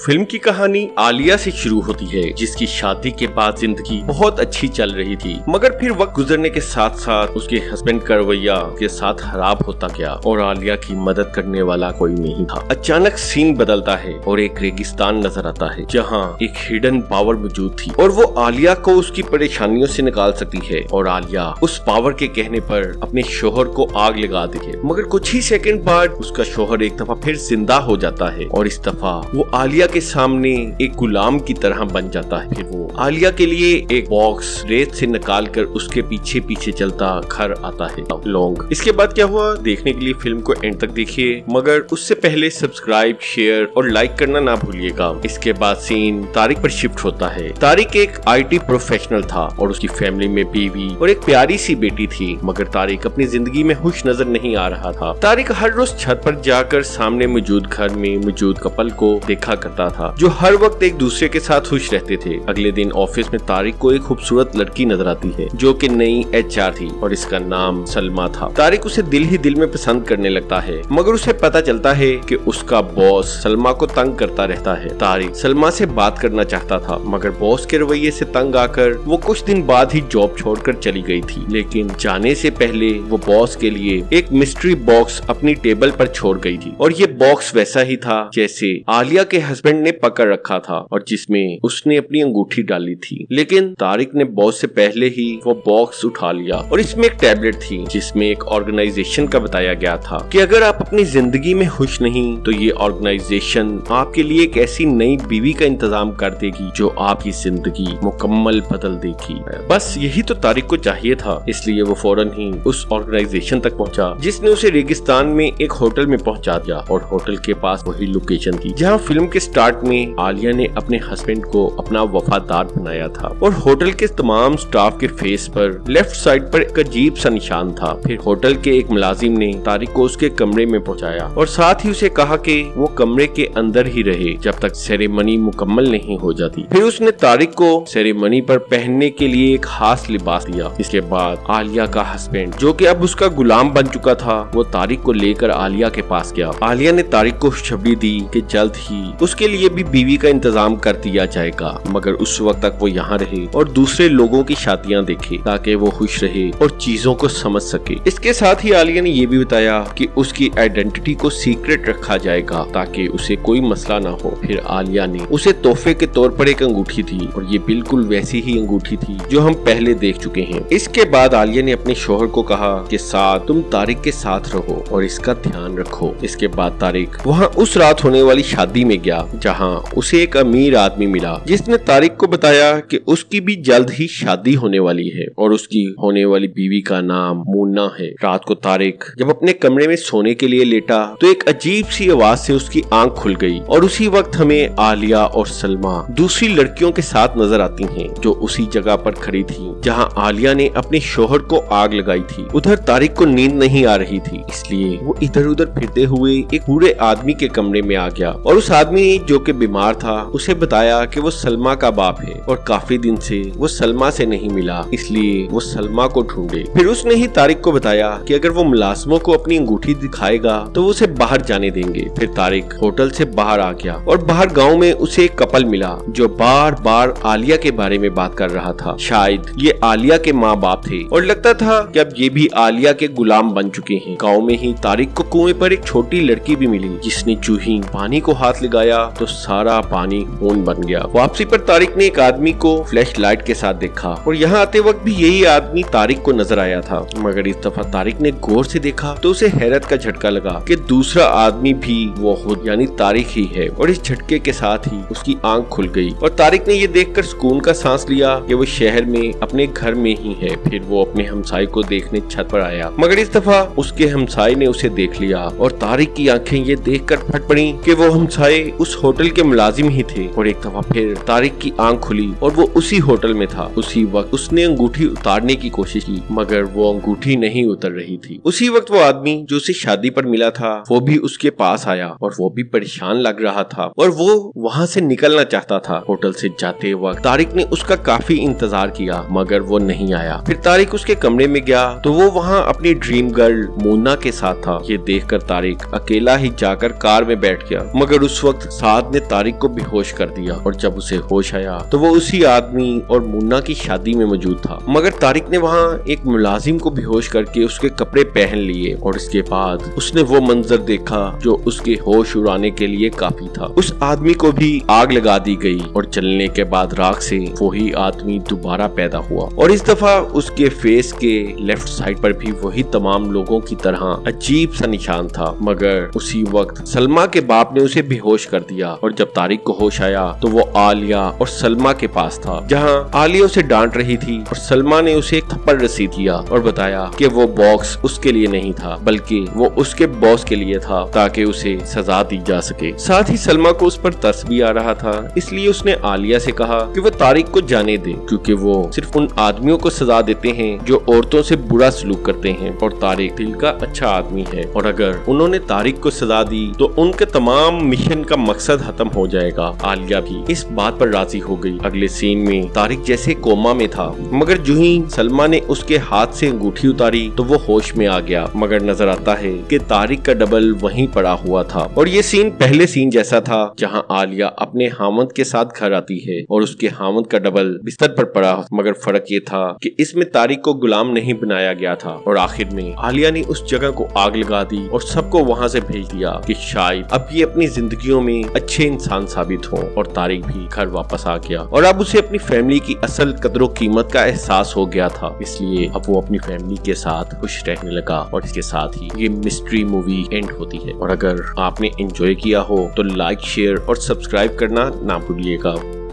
Film की कहानी आलिया से शुरू होती है, जिसकी शादी के बाद जिंदगी बहुत अच्छी चल रही थी, मगर फिर वक्त गुजरने के साथ साथ उसके हस्बैंड का रवैया के साथ खराब होता गया और आलिया की मदद करने वाला कोई नहीं था। अचानक सीन बदलता है और एक रेगिस्तान नजर आता है जहाँ एक हिडन पावर मौजूद थी और वो आलिया को उसकी परेशानियों से निकाल सकती है और आलिया उस पावर के कहने पर अपने शोहर को आग लगा देती है। मगर कुछ ही सेकंड बाद उसका शोहर एक दफा फिर जिंदा हो जाता है और इस दफा वो आलिया के सामने एक गुलाम की तरह बन जाता है। फिर वो आलिया के लिए एक बॉक्स रेत से निकाल कर उसके पीछे पीछे चलता घर आता है लॉन्ग। इसके बाद क्या हुआ देखने के लिए फिल्म को एंड तक देखिए, मगर उससे पहले सब्सक्राइब, शेयर और लाइक करना ना भूलिएगा। इसके बाद सीन तारिक पर शिफ्ट होता है। तारिक एक IT प्रोफेशनल था और उसकी फैमिली में बीवी और एक प्यारी सी बेटी थी, मगर तारिक अपनी जिंदगी में खुश नजर नहीं आ रहा था। तारिक हर रोज छत पर जाकर सामने मौजूद घर में मौजूद कपल को देखा करता था जो हर वक्त एक दूसरे के साथ खुश रहते थे। अगले दिन ऑफिस में तारिक को एक खूबसूरत लड़की नजर आती है जो कि नई HR थी और इसका नाम सलमा था। तारिक उसे दिल ही दिल में पसंद करने लगता है, मगर उसे पता चलता है कि उसका बॉस सलमा को तंग करता रहता है। तारिक सलमा से बात करना चाहता था, मगर बॉस के रवैये से तंग आकर वो कुछ दिन बाद ही जॉब छोड़कर चली गई थी। लेकिन जाने से पहले वो बॉस के लिए एक मिस्ट्री बॉक्स अपनी टेबल पर छोड़ गई थी और ये बॉक्स वैसा ही था जैसे आलिया के हस्बैंड ने पकड़ रखा था और जिसमें उसने अपनी अंगूठी डाली थी। लेकिन तारिक ने बॉस से पहले ही वो बॉक्स उठा लिया और इसमें एक टैबलेट थी जिसमें एक ऑर्गेनाइजेशन का बताया गया था कि अगर आप अपनी जिंदगी में खुश नहीं तो ये ऑर्गेनाइजेशन आपके लिए एक ऐसी नई बीवी का इंतजाम कर देगी जो आपकी जिंदगी मुकम्मल बदल देगी। बस यही तो तारिक को चाहिए था, इसलिए वो फौरन ही उस ऑर्गेनाइजेशन तक पहुंचा जिसने उसे रेगिस्तान में एक होटल में पहुंचा दिया और होटल के पास वही लोकेशन थी जहां फिल्म के स्टार्ट में आलिया ने अपने हस्बैंड को अपना वफादार बनाया था और होटल के तमाम स्टाफ के फेस पर लेफ्ट साइड पर एक अजीब सा निशान था। फिर होटल के एक मुलाजिम ने तारिक को उसके कमरे में पहुंचाया और साथ ही उसे कहा कि वो कमरे के अंदर ही रहे जब तक सेरेमनी मुकम्मल नहीं हो जाती। फिर उसने तारिक को सेरेमनी पर पहनने के लिए एक खास लिबास दिया। इसके बाद आलिया का हस्बैंड जो कि अब उसका गुलाम बन चुका था वो तारिक को लेकर आलिया के पास गया। आलिया ने तारिक को खुशखबरी दी कि जल्द ही उसके लिए भी बीवी का इंतजाम कर दिया जाएगा, मगर उस वक्त तक वो यहाँ रहे और दूसरे लोगों की शादियाँ देखे ताकि वो खुश रहे और चीजों को समझ सके। इसके साथ ही आलिया ने ये भी बताया कि उसकी आइडेंटिटी को सीक्रेट रखा जाएगा ताकि उसे कोई मसला ना हो। फिर आलिया ने उसे तोहफे के तौर पर एक अंगूठी दी और ये बिल्कुल वैसी ही अंगूठी थी जो हम पहले देख चुके हैं। इसके बाद आलिया ने अपने शोहर को कहा कि साथ तुम तारिक के साथ रहो और इसका ध्यान रखो। इसके बाद तारिक वहाँ उस रात होने वाली शादी में गया जहाँ उसे एक अमीर आदमी मिला जिसने तारिक को बताया कि उसकी भी जल्द ही शादी होने वाली है और उसकी होने वाली बीवी का नाम मुन्ना है। रात को तारिक जब अपने कमरे में सोने के लिए लेटा तो एक अजीब सी आवाज से उसकी आंख खुल गई और उसी वक्त हमें आलिया और सलमा दूसरी लड़कियों के साथ नजर आती हैं जो उसी जगह पर खड़ी थी जहां आलिया ने अपने शोहर को आग लगाई थी। उधर तारिक को नींद नहीं आ रही थी, इसलिए वो इधर उधर फिरते हुए एक बूढ़े आदमी के कमरे में आ गया और उस आदमी जो कि बीमार था उसे बताया कि वो सलमा का बाप है और काफी दिन से वो सलमा से नहीं मिला, इसलिए वो सलमा को ढूंढे। फिर उसने ही तारिक को बताया कि अगर वो मुलाजमों को अपनी अंगूठी दिखाएगा तो वो उसे बाहर जाने देंगे। फिर तारिक होटल से बाहर आ गया और बाहर गांव में उसे एक कपल मिला जो बार बार आलिया के बारे में बात कर रहा था। शायद ये आलिया के माँ बाप थे और लगता था कि अब ये भी आलिया के गुलाम बन चुके हैं। गाँव में ही तारिक को कुएं पर एक छोटी लड़की भी मिली जिसने चूही पानी को हाथ लगाया तो सारा पानी खून बन गया। वापसी पर तारिक ने एक आदमी को फ्लैश लाइट के साथ देखा और यहाँ आते वक्त भी यही आदमी तारिक को नजर आया था, मगर इस दफा तारिक ने गौर से देखा तो उसे हैरत का झटका लगा कि दूसरा आदमी भी वो खुद यानी तारिक ही है और इस झटके के साथ ही उसकी आंख खुल गई और तारिक ने ये देखकर सुकून का सांस लिया कि वो शहर में अपने घर में ही है। फिर वो अपने हमसाये को देखने छत पर आया, मगर इस दफा उसके हमसाये ने उसे देख लिया और तारिक की आंखें ये देखकर फट पड़ी कि वो हमसाये उस होटल के मुलाजिम ही थे। और एक दफा फिर तारिक की आंख खुली और वो उसी होटल में था। उसी वक्त उसने अंगूठी उतारने की कोशिश की, मगर वो अंगूठी नहीं उतर रही थी। उसी वक्त वो आदमी जो उसे शादी पर मिला था वो भी उसके पास आया और वो भी परेशान लग रहा था और वो वहाँ से निकलना चाहता था। होटल से जाते वक्त तारिक ने उसका काफी इंतजार किया, मगर वो नहीं आया। फिर तारिक उसके कमरे में गया तो वो वहाँ अपनी ड्रीम गर्ल मोना के साथ था। ये देखकर तारिक अकेला ही जाकर कार में बैठ गया, मगर उस वक्त साथ आग ने तारिक को बेहोश कर दिया और जब उसे होश आया तो वो उसी आदमी और मुन्ना की शादी में मौजूद था। मगर तारिक ने वहाँ एक मुलाजिम को बेहोश करके उसके कपड़े पहन लिए और इसके बाद उसने वो मंजर देखा जो उसके होश उड़ाने के लिए काफी था। उस आदमी को भी आग लगा दी गई और जलने के बाद राख से वही आदमी दोबारा पैदा हुआ और इस दफा उसके फेस के लेफ्ट साइड पर भी वही तमाम लोगों की तरह अजीब सा निशान था। मगर उसी वक्त सलमा के बाप ने उसे बेहोश कर दिया और जब तारिक को होश आया तो वो आलिया और सलमा के पास था, जहां आलिया उसे डांट रही थी और सलमा ने उसे एक थप्पड़ रसीद किया और बताया कि वो बॉक्स उसके लिए नहीं था बल्कि वो उसके बॉस के लिए था ताकि उसे सजा दी जा सके। साथ ही सलमा को उस पर तरस भी आ रहा था, इसलिए उसने आलिया से कहा कि वो तारिक को जाने दे क्योंकि वो सिर्फ उन आदमियों को सजा देते हैं जो औरतों से बुरा सलूक करते हैं और तारिक दिल का अच्छा आदमी है और अगर उन्होंने तारिक को सजा दी तो उनके तमाम मिशन का मकसद खत्म हो जाएगा। आलिया भी इस बात पर राजी हो गई। अगले सीन में तारिक जैसे कोमा में था, मगर जो ही सलमा ने उसके हाथ से अंगूठी उतारी तो वो होश में आ गया। मगर नजर आता है कि तारिक का डबल वहीं पड़ा हुआ था और ये सीन पहले सीन जैसा था जहां आलिया अपने हामद के साथ घर आती है और उसके हामद का डबल बिस्तर पर पड़ा, मगर फर्क ये था कि इसमें तारिक को गुलाम नहीं बनाया गया था और आखिर में आलिया ने उस जगह को आग लगा दी और सबको वहां से भेज दिया कि शायद अब ये अपनी जिंदगियों में अच्छे इंसान साबित हो। और तारिक भी घर वापस आ गया और अब उसे अपनी फैमिली की असल कदर कीमत का एहसास हो गया था, इसलिए अब वो अपनी फैमिली के साथ खुश रहने लगा और इसके साथ ही ये मिस्ट्री मूवी एंड होती है। और अगर आपने एंजॉय किया हो तो लाइक, शेयर और सब्सक्राइब करना ना भूलिएगा।